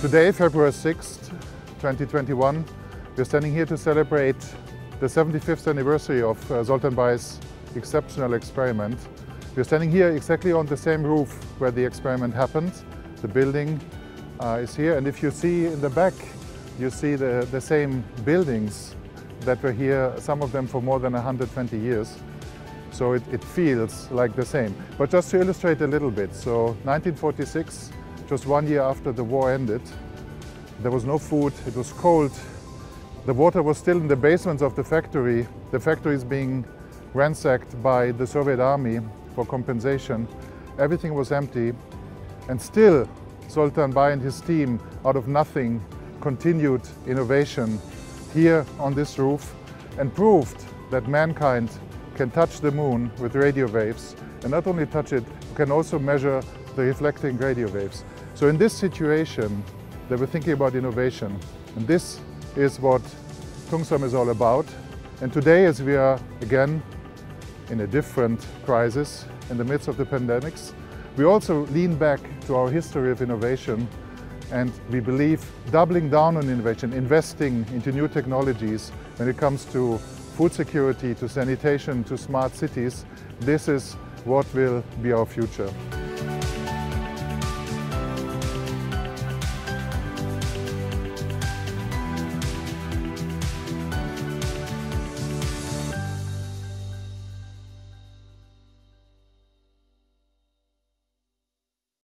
Today, February 6th, 2021, we're standing here to celebrate the 75th anniversary of Zoltán Bay's exceptional experiment. We're standing here exactly on the same roof where the experiment happened. The building is here, and if you see in the back, you see the same buildings that were here, some of them for more than 120 years. So it feels like the same. But just to illustrate a little bit, so 1946, just 1 year after the war ended, there was no food, it was cold, the water was still in the basements of the factory is being ransacked by the Soviet army for compensation, everything was empty, and still Zoltán Bay and his team, out of nothing, continued innovation here on this roof and proved that mankind can touch the moon with radio waves, and not only touch it, you can also measure the reflecting radio waves. So in this situation, they were thinking about innovation, and this is what Tungsram is all about. And today, as we are again in a different crisis in the midst of the pandemics, we also lean back to our history of innovation, and we believe doubling down on innovation, investing into new technologies when it comes to food security, to sanitation, to smart cities, this is what will be our future.